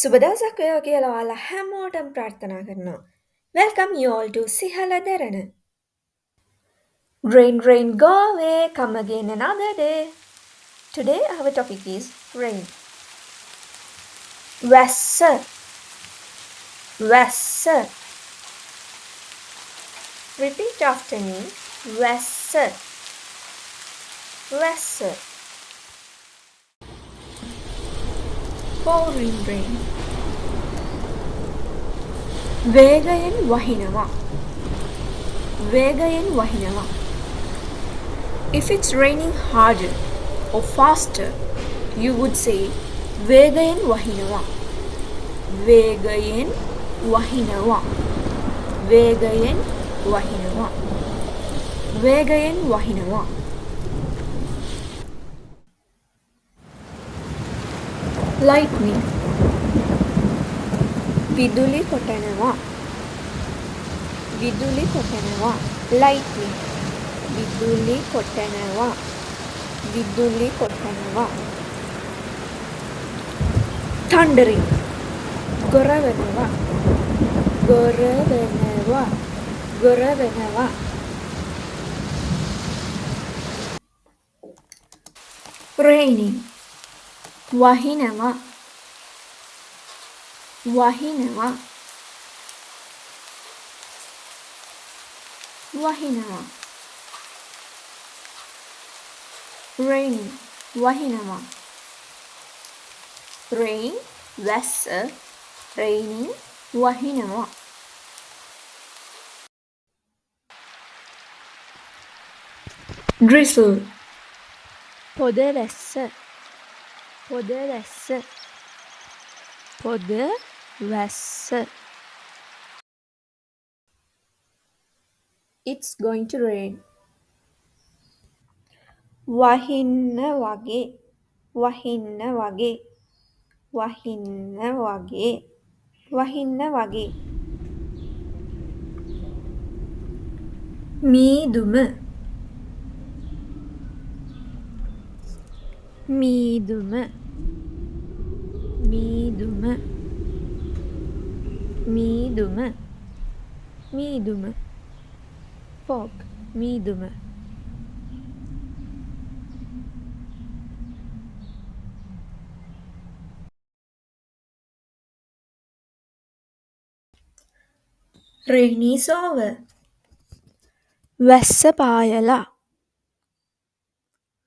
සුබදවසක් වේවා කියලා ඔයාලා හැමෝටම ප්‍රාර්ථනා කරනවා. Welcome you all to Sihala Derana. Rain, rain, go away, come again another day. Today our topic is rain. වැස්ස, වැස්ස. Repeat after me. වැස්ස, වැස්ස. Pouring rain. වේගයෙන් වහිනවා. වේගයෙන් වහිනවා. If it's raining harder or faster, you would say වේගයෙන් වහිනවා. වේගයෙන් වහිනවා. වේගයෙන් වහිනවා. වේගයෙන් වහිනවා. Lightning. විදුලි කොටනවා. විදුලි කොටනවා. Lightning. විදුලි කොටනවා. විදුලි කොටනවා. Thundering. ගොරවනවා. ගොරවනවා. ගොරවනවා. Raining. වහිනවා. වහිනවා. වහිනවා. Raining. වහිනවා. Rain. වැස්ස. Raining. වහිනවා. Drizzle. පොද වැස්ස. පොද වැස්ස. පොද වැස්ස. It's going to rain. වහින්න වගේ. වහින්න වගේ. වහින්න වගේ. වහින්න වගේ. මීදුම. මීදුම. මීදුම. මීදුම. මීදුම. fog. මීදුම. Rain is over. වැස්ස පායලා.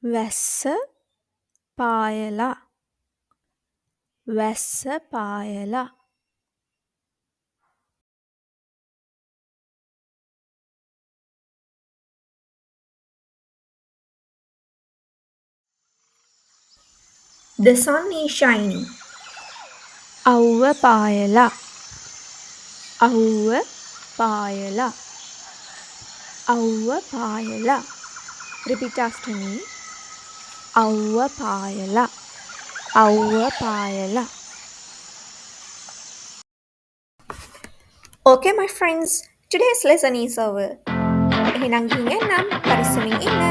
වැස්ස පායලා. වැස්ස පායලා. The sun is shining. අව්ව පායලා. අව්ව පායලා. අව්ව පායලා. Repeat after me. අව්ව පායලා. අව්ව පායලා. Okay, my friends, today's lesson is over. එහෙනම් ගිහින් එන්නම්. පරිස්සමින් ඉන්න.